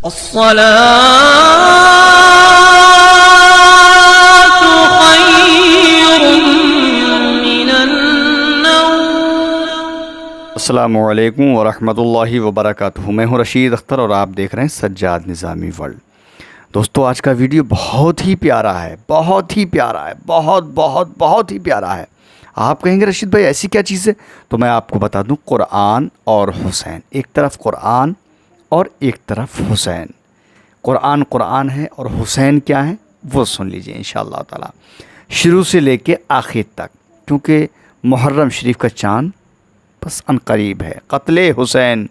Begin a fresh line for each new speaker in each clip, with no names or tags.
الصلاة خير من النوم۔
السلام علیکم ورحمۃ اللہ وبرکاتہ۔ میں ہوں رشید اختر اور آپ دیکھ رہے ہیں سجاد نظامی ورلڈ۔ دوستو آج کا ویڈیو بہت ہی پیارا ہے، بہت ہی پیارا ہے، بہت ہی پیارا ہے۔ آپ کہیں گے رشید بھائی ایسی کیا چیز ہے؟ تو میں آپ کو بتا دوں، قرآن اور حسین، ایک طرف قرآن اور ایک طرف حسین۔ قرآن ہے اور حسین کیا ہے وہ سن لیجئے انشاءاللہ تعالی، شروع سے لے کے آخر تک، کیونکہ محرم شریف کا چاند بس ان قریب ہے۔ قتل حسین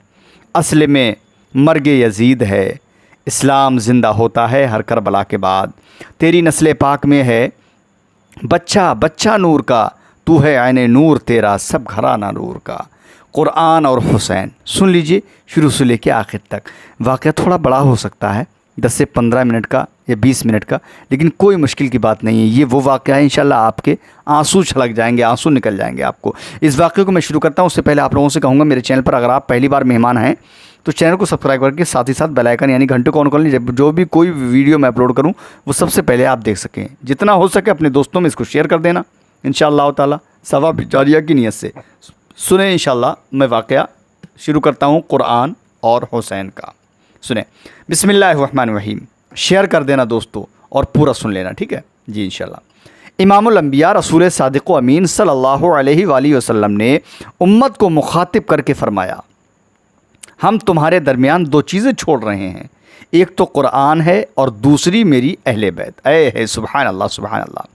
اصل میں مرگ یزید ہے، اسلام زندہ ہوتا ہے ہر کربلا کے بعد۔ تیری نسل پاک میں ہے بچہ نور کا، تو ہے عین نور تیرا سب گھرانہ نور کا۔ قرآن اور حسین سن لیجئے شروع سے لے کے آخر تک۔ واقعہ تھوڑا بڑا ہو سکتا ہے، 10 سے 15 منٹ کا یا 20 منٹ کا، لیکن کوئی مشکل کی بات نہیں ہے۔ یہ وہ واقعہ ہے انشاءاللہ آپ کے آنسو چھلک جائیں گے، آنسو نکل جائیں گے آپ کو۔ اس واقعے کو میں شروع کرتا ہوں، اس سے پہلے آپ لوگوں سے کہوں گا میرے چینل پر اگر آپ پہلی بار مہمان ہیں تو چینل کو سبسکرائب کر کے ساتھ ہی ساتھ بیل آئیکن یعنی گھنٹے کو آن کر لیں، جو بھی کوئی ویڈیو میں اپلوڈ کروں وہ سب سے پہلے آپ دیکھ سکیں۔ جتنا ہو سکے اپنے دوستوں میں اس کو شیئر کر دینا انشاءاللہ تعالی، ثواب جاریہ کی نیت سے۔ سنیں انشاءاللہ، میں واقعہ شروع کرتا ہوں قرآن اور حسین کا۔ سنیں، بسم اللہ الرحمن الرحیم۔ شیئر کر دینا دوستو اور پورا سن لینا، ٹھیک ہے جی انشاءاللہ۔ امام الانبیاء رسول صادق و امین صلی اللہ علیہ وآلہ وسلم نے امت کو مخاطب کر کے فرمایا، ہم تمہارے درمیان دو چیزیں چھوڑ رہے ہیں، ایک تو قرآن ہے اور دوسری میری اہل بیت۔ اے ہے سبحان اللہ سبحان اللہ۔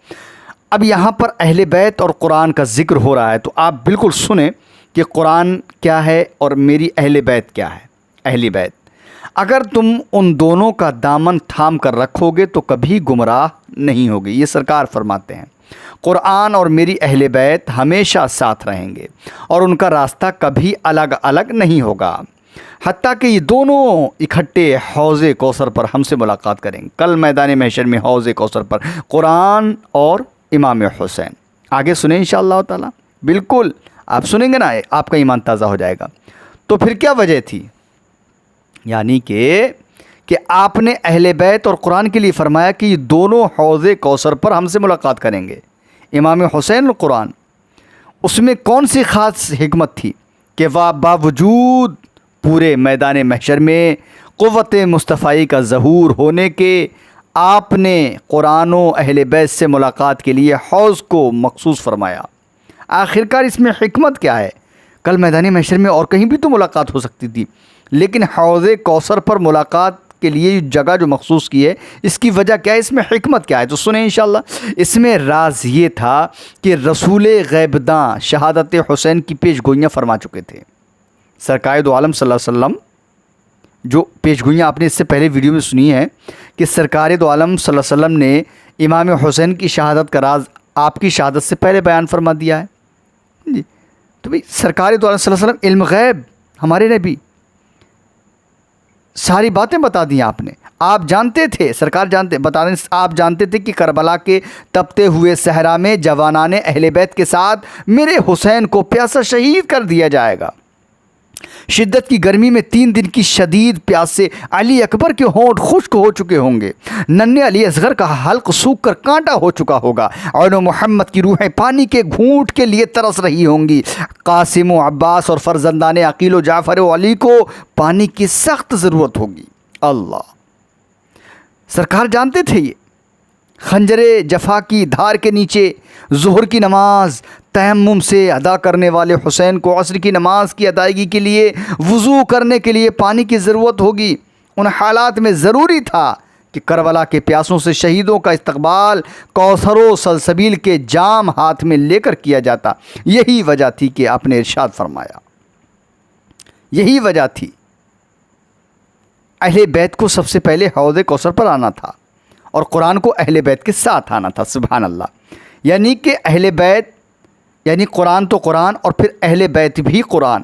اب یہاں پر اہل بیت اور قرآن کا ذکر ہو رہا ہے، تو آپ بالکل سنیں کہ قرآن کیا ہے اور میری اہل بیت کیا ہے۔ اہل بیت، اگر تم ان دونوں کا دامن تھام کر رکھو گے تو کبھی گمراہ نہیں ہوگے۔ یہ سرکار فرماتے ہیں، قرآن اور میری اہل بیت ہمیشہ ساتھ رہیں گے اور ان کا راستہ کبھی الگ الگ نہیں ہوگا، حتیٰ کہ یہ دونوں اکٹھے حوض کوثر پر ہم سے ملاقات کریں گے کل میدان محشر میں۔ حوض کوثر پر قرآن اور امام حسین۔ آگے سنیں انشاءاللہ تعالی، بالکل آپ سنیں گے نا آپ کا ایمان تازہ ہو جائے گا۔ تو پھر کیا وجہ تھی؟ یعنی کہ آپ نے اہل بیت اور قرآن کے لیے فرمایا کہ یہ دونوں حوض کوثر پر ہم سے ملاقات کریں گے، امام حسین اور قرآن۔ اس میں کون سی خاص حکمت تھی کہ باوجود پورے میدان محشر میں قوت مصطفی کا ظہور ہونے کے آپ نے قرآن و اہل بیت سے ملاقات کے لیے حوض کو مخصوص فرمایا؟ آخرکار اس میں حکمت کیا ہے؟ کل میدان محشر میں اور کہیں بھی تو ملاقات ہو سکتی تھی، لیکن حوض کوثر پر ملاقات کے لیے جگہ جو مخصوص کی ہے، اس کی وجہ کیا ہے؟ اس میں حکمت کیا ہے؟ تو سنیں انشاءاللہ۔ اس میں راز یہ تھا کہ رسول غیبداں شہادت حسین کی پیش گوئیاں فرما چکے تھے۔ سرکار دو عالم صلی اللہ علیہ وسلم جو پیش گوئیاں آپ نے اس سے پہلے ویڈیو میں سنی ہے کہ سرکار دو عالم صلی اللہ علیہ وسلم نے امام حسین کی شہادت کا راز آپ کی شہادت سے پہلے بیان فرما دیا ہے جی۔ تو بھئی سرکار دو عالم صلی اللہ علیہ وسلم علم غیب، ہمارے نبی، ساری باتیں بتا دی آپ نے۔ آپ جانتے تھے، سرکار آپ جانتے تھے کہ کربلا کے تپتے ہوئے صحرا میں جوانان اہل بیت کے ساتھ میرے حسین کو پیاسا شہید کر دیا جائے گا۔ شدت کی گرمی میں 3 دن کی شدید پیاس سے علی اکبر کے ہونٹ خشک ہو چکے ہوں گے، ننھے علی اصغر کا حلق سوکھ کر کانٹا ہو چکا ہوگا، اور محمد کی روحیں پانی کے گھونٹ کے لیے ترس رہی ہوں گی۔ قاسم و عباس اور فرزندان عقیل و جعفر و علی کو پانی کی سخت ضرورت ہوگی۔ اللہ، سرکار جانتے تھے یہ خنجر جفا کی دھار کے نیچے ظہر کی نماز تیمم سے ادا کرنے والے حسین کو عصر کی نماز کی ادائیگی کے لیے وضو کرنے کے لیے پانی کی ضرورت ہوگی۔ ان حالات میں ضروری تھا کہ کربلا کے پیاسوں سے شہیدوں کا استقبال کوثر و سلسبیل کے جام ہاتھ میں لے کر کیا جاتا۔ یہی وجہ تھی کہ آپ نے ارشاد فرمایا، یہی وجہ تھی اہل بیت کو سب سے پہلے حوض کوثر پر آنا تھا اور قرآن کو اہل بیت کے ساتھ آنا تھا۔ سبحان اللہ، یعنی کہ اہل بیت یعنی قرآن تو قرآن اور پھر اہل بیت بھی قرآن۔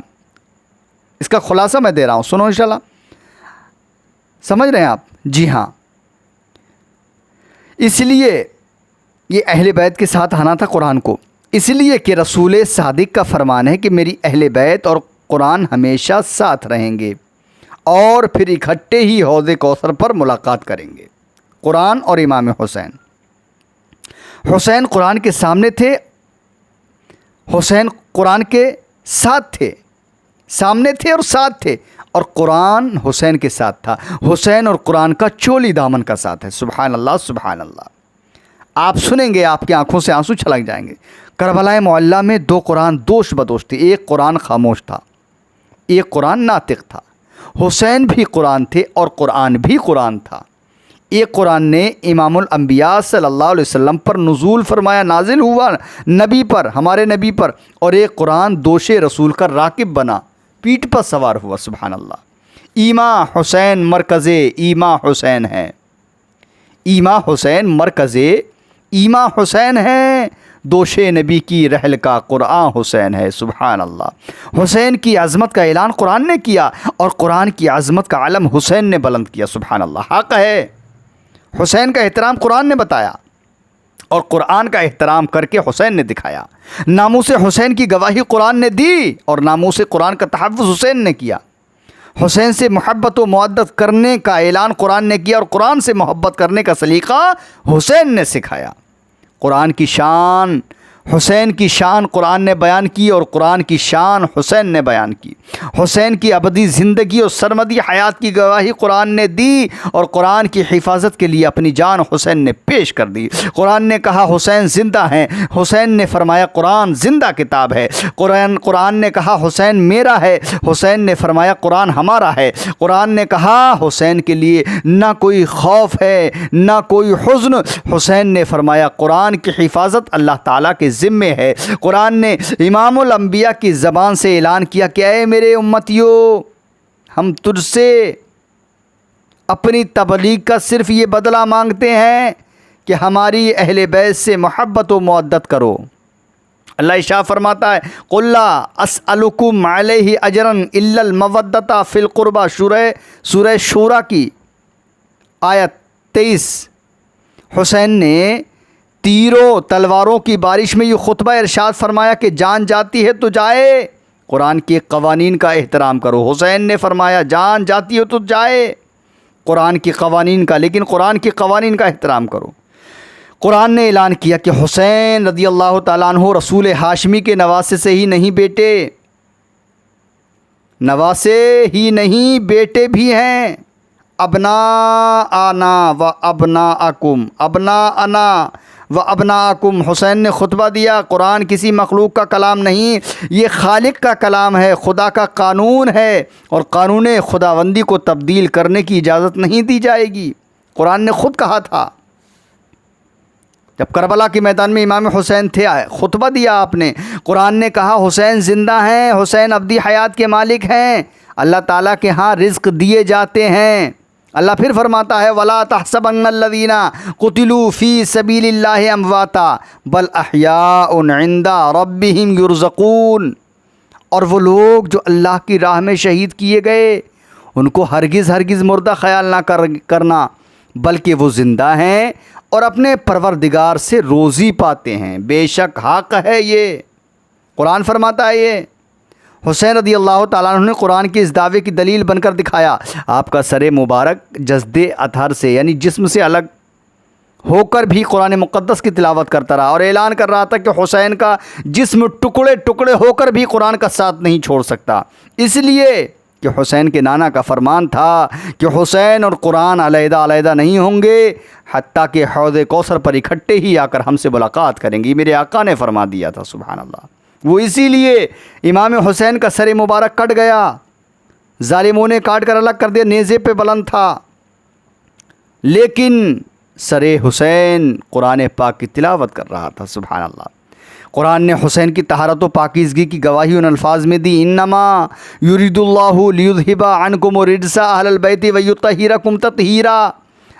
اس کا خلاصہ میں دے رہا ہوں، سنو انشاءاللہ، سمجھ رہے ہیں آپ؟ جی ہاں، اس لیے یہ اہل بیت کے ساتھ آنا تھا قرآن کو، اس لیے کہ رسول صادق کا فرمان ہے کہ میری اہل بیت اور قرآن ہمیشہ ساتھ رہیں گے اور پھر اکٹھے ہی حوض کوثر پر ملاقات کریں گے۔ قرآن اور امام حسین۔ حسین قرآن کے سامنے تھے، حسین قرآن کے ساتھ تھے، سامنے تھے اور ساتھ تھے، اور قرآن حسین کے ساتھ تھا۔ حسین اور قرآن کا چولی دامن کا ساتھ ہے۔ سبحان اللہ، سبحان اللہ۔ آپ سنیں گے آپ کی آنکھوں سے آنسو چھلک جائیں گے۔ کربلا معلیٰ میں دو قرآن دوش بدوش تھے، ایک قرآن خاموش تھا، ایک قرآن ناطق تھا۔ حسین بھی قرآن تھے اور قرآن بھی قرآن تھا۔ ایک قرآن نے امام الانبیاء صلی اللہ علیہ وسلم پر نزول فرمایا، نازل ہوا نبی پر، ہمارے نبی پر، اور ایک قرآن دوش رسول کا راکب بنا، پیٹھ پر سوار ہوا۔ سبحان اللہ۔ ایما حسین مرکز ایما حسین ہے، ایما حسین مرکز ایما حسین ہے، دوش نبی کی رحل کا قرآن حسین ہے۔ سبحان اللہ۔ حسین کی عظمت کا اعلان قرآن نے کیا اور قرآن کی عظمت کا علم حسین نے بلند کیا۔ سبحان اللہ۔ حق ہے، حسین کا احترام قرآن نے بتایا اور قرآن کا احترام کر کے حسین نے دکھایا۔ ناموس حسین کی گواہی قرآن نے دی اور ناموس قرآن کا تحفظ حسین نے کیا۔ حسین سے محبت و مودت کرنے کا اعلان قرآن نے کیا اور قرآن سے محبت کرنے کا سلیقہ حسین نے سکھایا۔ قرآن کی شان، حسین کی شان قرآن نے بیان کی اور قرآن کی شان حسین نے بیان کی۔ حسین کی ابدی زندگی اور سرمدی حیات کی گواہی قرآن نے دی اور قرآن کی حفاظت کے لیے اپنی جان حسین نے پیش کر دی۔ قرآن نے کہا حسین زندہ ہیں، حسین نے فرمایا قرآن زندہ کتاب ہے۔ قرآن نے کہا حسین میرا ہے، حسین نے فرمایا قرآن ہمارا ہے۔ قرآن نے کہا حسین کے لیے نہ کوئی خوف ہے نہ کوئی حزن، حسین نے فرمایا قرآن کی حفاظت اللہ تعالیٰ کے ذمے ہے۔ قرآن نے امام الانبیاء کی زبان سے اعلان کیا کہ اے میرے امتیو، ہم تجھ سے اپنی تبلیغ کا صرف یہ بدلہ مانگتے ہیں کہ ہماری اہل بیت سے محبت و مودت کرو۔ اللہ ارشاد فرماتا ہے قُل لَا أَسْأَلُكُمْ عَلَيْهِ أَجْرًا إِلَّا الْمَوَدَّةَ فِي الْقُرْبَى، سورہ شورى کی آیت 23۔ حسین نے تیروں تلواروں کی بارش میں یہ خطبہ ارشاد فرمایا کہ جان جاتی ہے تو جائے، قرآن کے قوانین کا احترام کرو۔ حسین نے فرمایا جان جاتی ہے تو جائے، قرآن کی قوانین کا، لیکن قرآن کی قوانین کا احترام کرو۔ قرآن نے اعلان کیا کہ حسین رضی اللہ تعالیٰ عنہ رسول ہاشمی کے نواسے سے ہی نہیں بیٹے، نواسے ہی نہیں بیٹے بھی ہیں۔ ابناءنا و ابناءکم، ابناءنا و ابناءکم۔ حسین نے خطبہ دیا قرآن کسی مخلوق کا کلام نہیں، یہ خالق کا کلام ہے، خدا کا قانون ہے، اور قانون خداوندی کو تبدیل کرنے کی اجازت نہیں دی جائے گی۔ قرآن نے خود کہا تھا، جب کربلا کے میدان میں امام حسین تھے، خطبہ دیا آپ نے، قرآن نے کہا حسین زندہ ہیں، حسین ابدی حیات کے مالک ہیں، اللہ تعالیٰ کے ہاں رزق دیے جاتے ہیں۔ اللہ پھر فرماتا ہے وَلَا تَحْسَبَنَّ الَّذِينَ قُتِلُوا فِي سَبِيلِ اللَّهِ أَمْوَاتًا بَلْ أَحْيَاءٌ عِندَ رَبِّهِمْ يُرْزَقُونَ، اور وہ لوگ جو اللہ کی راہ میں شہید کیے گئے ان کو ہرگز مردہ خیال نہ کرنا، بلکہ وہ زندہ ہیں اور اپنے پروردگار سے روزی پاتے ہیں، بے شک حق ہے یہ۔ قرآن فرماتا ہے یہ۔ حسین رضی اللہ تعالیٰ عنہ نے قرآن کے اس دعوے کی دلیل بن کر دکھایا۔ آپ کا سر مبارک جسد اطہر سے یعنی جسم سے الگ ہو کر بھی قرآن مقدس کی تلاوت کرتا رہا اور اعلان کر رہا تھا کہ حسین کا جسم ٹکڑے ٹکڑے ہو کر بھی قرآن کا ساتھ نہیں چھوڑ سکتا، اس لیے کہ حسین کے نانا کا فرمان تھا کہ حسین اور قرآن علیحدہ علیحدہ نہیں ہوں گے حتیٰ کہ حوض کوثر پر اکٹھے ہی آ کر ہم سے ملاقات کریں گے۔ میرے آقا نے فرما دیا تھا، سبحان اللہ۔ وہ اسی لیے امام حسین کا سر مبارک کٹ گیا، ظالموں نے کاٹ کر الگ کر دیا، نیزے پہ بلند تھا، لیکن سر حسین قرآن پاک کی تلاوت کر رہا تھا، سبحان اللہ۔ قرآن نے حسین کی طہارت و پاکیزگی کی گواہی ان الفاظ میں دی انما یرید اللہ لیذھب عنکم الرجس اہل البیت ویطہرکم تطہیرا،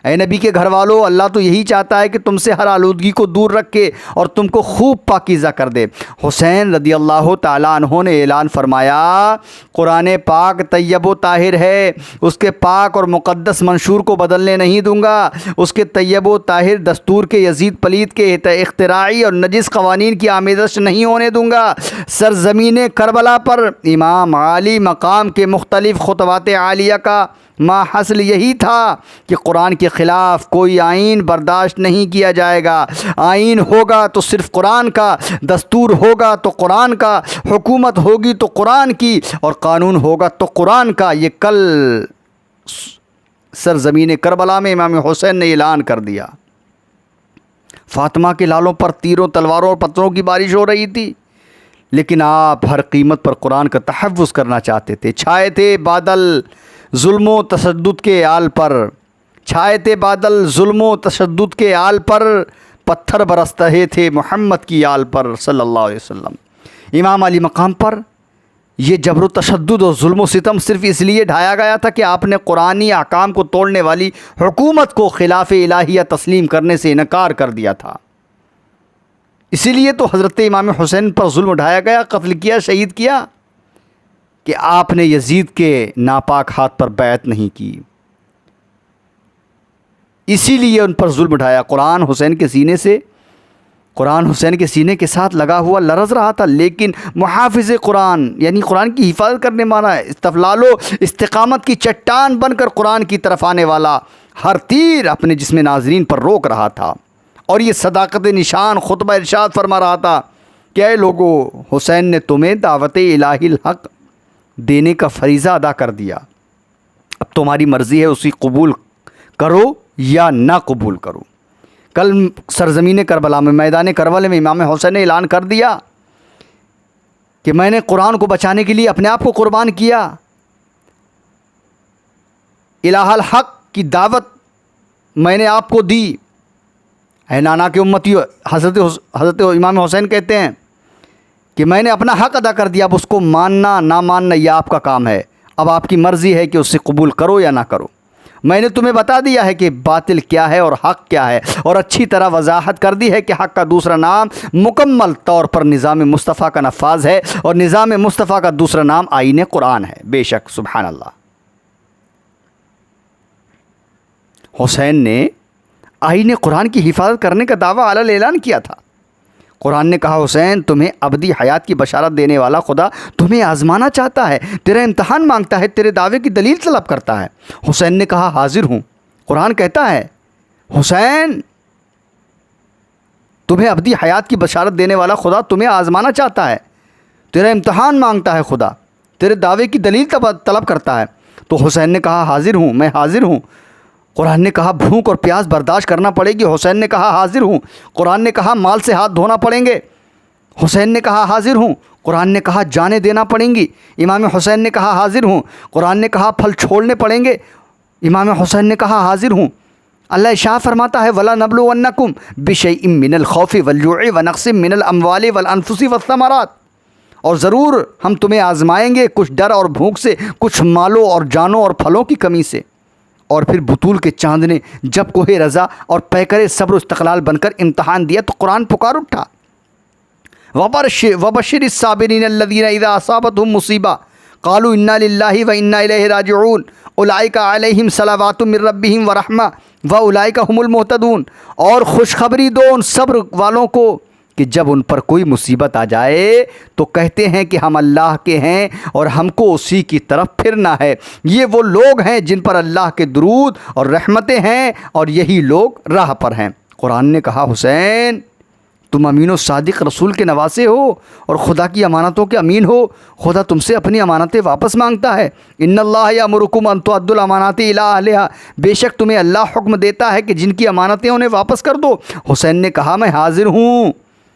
اے نبی کے گھر والوں، اللہ تو یہی چاہتا ہے کہ تم سے ہر آلودگی کو دور رکھے اور تم کو خوب پاکیزہ کر دے۔ حسین رضی اللہ تعالیٰ عنہ نے اعلان فرمایا، قرآن پاک طیب و طاہر ہے، اس کے پاک اور مقدس منشور کو بدلنے نہیں دوں گا، اس کے طیب و طاہر دستور کے یزید پلید کے اختراعی اور نجس قوانین کی آمیزش نہیں ہونے دوں گا۔ سرزمین کربلا پر امام عالی مقام کے مختلف خطبات عالیہ کا ماحصل یہی تھا کہ قرآن کے خلاف کوئی آئین برداشت نہیں کیا جائے گا۔ آئین ہوگا تو صرف قرآن کا، دستور ہوگا تو قرآن کا، حکومت ہوگی تو قرآن کی، اور قانون ہوگا تو قرآن کا۔ یہ کل سرزمین کربلا میں امام حسین نے اعلان کر دیا۔ فاطمہ کے لالوں پر تیروں، تلواروں اور پتھروں کی بارش ہو رہی تھی، لیکن آپ ہر قیمت پر قرآن کا تحفظ کرنا چاہتے تھے۔ چھائے تھے بادل ظلم و تشدد کے آل پر، چھائے تھے بادل ظلم و تشدد کے آل پر، پتھر برس رہے تھے محمد کی آل پر صلی اللہ علیہ وسلم۔ امام علی مقام پر یہ جبر و تشدد اور ظلم و ستم صرف اس لیے ڈھایا گیا تھا کہ آپ نے قرآنی احکام کو توڑنے والی حکومت کو خلاف الہیہ تسلیم کرنے سے انکار کر دیا تھا۔ اسی لیے تو حضرت امام حسین پر ظلم ڈھایا گیا، قتل کیا، شہید کیا، کہ آپ نے یزید کے ناپاک ہاتھ پر بیعت نہیں کی، اسی لیے ان پر ظلم ڈھایا۔ قرآن حسین کے سینے کے ساتھ لگا ہوا لرز رہا تھا، لیکن محافظ قرآن یعنی قرآن کی حفاظت کرنے والا، استفلال و استقامت کی چٹان بن کر قرآن کی طرف آنے والا ہر تیر اپنے جسم ناظرین پر روک رہا تھا، اور یہ صداقت نشان خطبہ ارشاد فرما رہا تھا کہ اے لوگو، حسین نے تمہیں دعوت الہی الحق دینے کا فریضہ ادا کر دیا، اب تمہاری مرضی ہے اسی قبول کرو یا نہ قبول کرو۔ کل سرزمین کربلا میں، میدان کربلا میں امام حسین نے اعلان کر دیا کہ میں نے قرآن کو بچانے کے لیے اپنے آپ کو قربان کیا، الہ الحق کی دعوت میں نے آپ کو دی۔ اے نانا کے امتیو، حضرت امام حسین کہتے ہیں کہ میں نے اپنا حق ادا کر دیا، اب اس کو ماننا نہ ماننا یہ آپ کا کام ہے، اب آپ کی مرضی ہے کہ اسے قبول کرو یا نہ کرو۔ میں نے تمہیں بتا دیا ہے کہ باطل کیا ہے اور حق کیا ہے، اور اچھی طرح وضاحت کر دی ہے کہ حق کا دوسرا نام مکمل طور پر نظام مصطفیٰ کا نفاذ ہے، اور نظام مصطفیٰ کا دوسرا نام آئین قرآن ہے۔ بے شک، سبحان اللہ۔ حسین نے آئین قرآن کی حفاظت کرنے کا دعویٰ علی الاعلان کیا تھا۔ قرآن نے کہا، حسین تمہیں ابدی حیات کی بشارت دینے والا خدا تمہیں آزمانا چاہتا ہے، تیرا امتحان مانگتا ہے، تیرے دعوے کی دلیل طلب کرتا ہے۔ حسین نے کہا، حاضر ہوں۔ قرآن کہتا ہے، حسین تمہیں ابدی حیات کی بشارت دینے والا خدا تمہیں آزمانا چاہتا ہے، تیرا امتحان مانگتا ہے، خدا تیرے دعوے کی دلیل طلب کرتا ہے۔ تو حسین نے کہا، حاضر ہوں، میں حاضر ہوں۔ قرآن نے کہا، بھوک اور پیاس برداشت کرنا پڑے گی۔ حسین نے کہا، حاضر ہوں۔ قرآن نے کہا، مال سے ہاتھ دھونا پڑیں گے۔ حسین نے کہا، حاضر ہوں۔ قرآن نے کہا، جانیں دینا پڑیں گی۔ امام حسین نے کہا، حاضر ہوں۔ قرآن نے کہا، پھل چھوڑنے پڑیں گے۔ امام حسین نے کہا، حاضر ہوں۔ اللہ ارشاد فرماتا ہے، وَلَنَبْلُوَنَّكُمْ بِشَيْءٍ مِّنَ الْخَوْفِ وَالْجُوعِ وَنَقْصٍ مِّنَ الْأَمْوَالِ وَالْأَنفُسِ وَالثَّمَرَاتِ، اور ضرور ہم تمہیں آزمائیں گے کچھ ڈر اور بھوک سے، کچھ مالوں اور جانوں اور پھلوں کی کمی سے۔ اور پھر بطول کے چاند نے جب کوہ رضا اور پیکر صبر و استقلال بن کر امتحان دیا تو قرآن پکار اٹھا، وَبَشِّرِ الصَّابِرِينَ الَّذِينَ إِذَا أَصَابَتْهُمْ مُصِيبَةٌ قَالُوا إِنَّا لِلَّهِ وَإِنَّا إِلَيْهِ رَاجِعُونَ أُولَٰئِكَ عَلَيْهِمْ صَلَوَاتٌ مِّن رَّبِّهِمْ وَرَحْمَةٌ وَأُولَٰئِكَ هُمُ الْمُهْتَدُونَ۔ اور خوشخبری دو ان صبر والوں کو کہ جب ان پر کوئی مصیبت آ جائے تو کہتے ہیں کہ ہم اللہ کے ہیں اور ہم کو اسی کی طرف پھرنا ہے۔ یہ وہ لوگ ہیں جن پر اللہ کے درود اور رحمتیں ہیں، اور یہی لوگ راہ پر ہیں۔ قرآن نے کہا، حسین تم امین و صادق رسول کے نواسے ہو اور خدا کی امانتوں کے امین ہو، خدا تم سے اپنی امانتیں واپس مانگتا ہے۔ ان اللہ یامرکم ان تؤدوا الامانات الی اہلھا، بے شک تمہیں اللہ حکم دیتا ہے کہ جن کی امانتیں انہیں واپس کر دو۔ حسین نے کہا، میں حاضر ہوں۔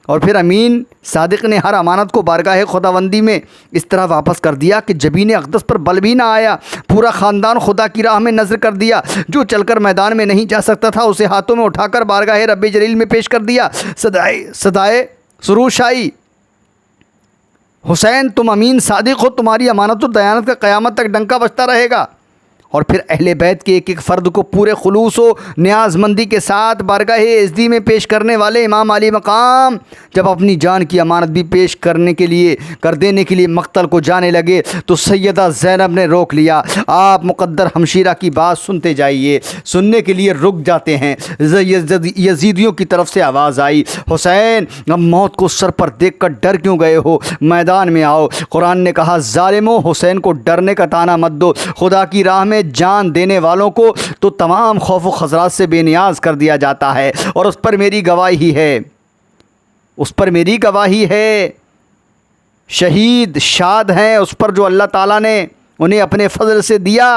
اور پھر امین صادق نے ہر امانت کو بارگاہ خداوندی میں اس طرح واپس کر دیا کہ جبین اقدس پر بل بھی نہ آیا۔ پورا خاندان خدا کی راہ میں نذر کر دیا، جو چل کر میدان میں نہیں جا سکتا تھا اسے ہاتھوں میں اٹھا کر بارگاہ رب جلیل میں پیش کر دیا۔ صدائے سروش آئی، حسین تم امین صادق ہو، تمہاری امانت و دیانت کا قیامت تک ڈنکا بجتا رہے گا۔ اور پھر اہل بیت کے ایک ایک فرد کو پورے خلوص و نیاز مندی کے ساتھ بارگاہ عزدی میں پیش کرنے والے امام علی مقام جب اپنی جان کی امانت بھی پیش کر دینے کے لیے مقتل کو جانے لگے تو سیدہ زینب نے روک لیا. آپ مقدر ہمشیرہ کی بات سنتے جائیے. سننے کے لیے رک جاتے ہیں. یزیدیوں کی طرف سے آواز آئی, حسین اب موت کو سر پر دیکھ کر ڈر کیوں گئے ہو, میدان میں آؤ. قرآن نے کہا, ظالموں حسین کو ڈرنے کا طعنہ مت دو, خدا کی راہ میں جان دینے والوں کو تو تمام خوف و خطرات سے بے نیاز کر دیا جاتا ہے, اور اس پر میری گواہی ہے, اس پر میری گواہی ہے. شہید شاد ہیں اس پر جو اللہ تعالیٰ نے انہیں اپنے فضل سے دیا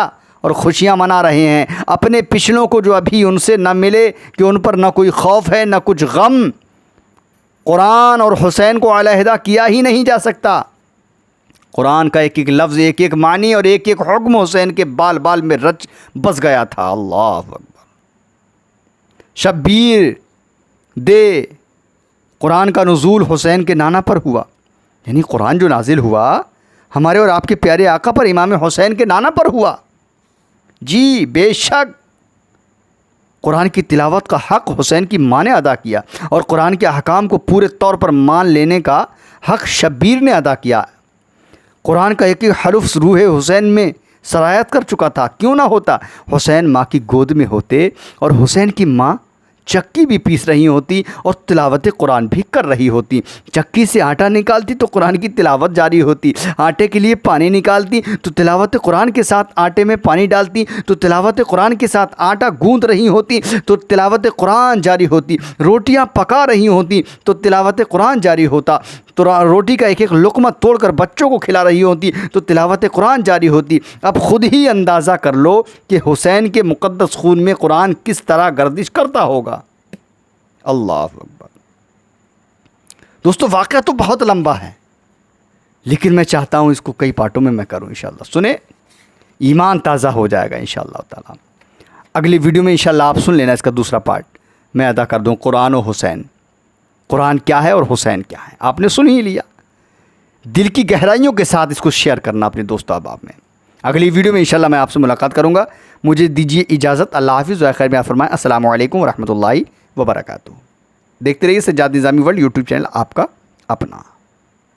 اور خوشیاں منا رہے ہیں. اپنے پچھلوں کو جو ابھی ان سے نہ ملے کہ ان پر نہ کوئی خوف ہے نہ کچھ غم. قرآن اور حسین کو علیحدہ کیا ہی نہیں جا سکتا. قرآن کا ایک ایک لفظ, ایک ایک معنی اور ایک ایک حکم حسین کے بال بال میں رچ بس گیا تھا. اللہ اکبر. شبیر دے قرآن کا نزول حسین کے نانا پر ہوا, یعنی قرآن جو نازل ہوا ہمارے اور آپ کے پیارے آقا پر, امام حسین کے نانا پر ہوا. جی بے شک قرآن کی تلاوت کا حق حسین کی ماں نے ادا کیا, اور قرآن کے احکام کو پورے طور پر مان لینے کا حق شبیر نے ادا کیا. قرآن کا ایک ایک حرف روح حسین میں سرایت کر چکا تھا. کیوں نہ ہوتا؟ حسین ماں کی گود میں ہوتے اور حسین کی ماں چکی بھی پیس رہی ہوتی اور تلاوت قرآن بھی کر رہی ہوتی. چکی سے آٹا نکالتی تو قرآن کی تلاوت جاری ہوتی, آٹے کے لیے پانی نکالتی تو تلاوت قرآن کے ساتھ آٹے میں پانی ڈالتی تو تلاوت قرآن کے ساتھ آٹا گوندھ رہی ہوتی تو تلاوت قرآن جاری ہوتی, روٹیاں پکا رہی ہوتی تو تلاوت قرآن جاری ہوتا, تو روٹی کا ایک ایک لقمہ توڑ کر بچوں کو کھلا رہی ہوتی تو تلاوت قرآن جاری ہوتی. اب خود ہی اندازہ کر لو کہ حسین کے مقدس خون میں قرآن کس طرح گردش کرتا ہوگا. اللہ اکبر. دوستو واقعہ تو بہت لمبا ہے, لیکن میں چاہتا ہوں اس کو کئی پارٹوں میں کروں. انشاءاللہ سنیں, ایمان تازہ ہو جائے گا انشاءاللہ تعالی. اگلی ویڈیو میں انشاءاللہ آپ سن لینا اس کا دوسرا پارٹ میں ادا کر دوں. قرآن و حسین, قرآن کیا ہے اور حسین کیا ہے, آپ نے سن ہی لیا. دل کی گہرائیوں کے ساتھ اس کو شیئر کرنا اپنے دوست احباب میں. اگلی ویڈیو میں انشاءاللہ میں آپ سے ملاقات کروں گا. مجھے دیجیے اجازت. اللہ حافظ و خیر میں فرمائیں. السلام علیکم ورحمۃ اللہ وبرکاتہ. دیکھتے رہیے سجاد نظامی ورلڈ یوٹیوب چینل آپ کا اپنا.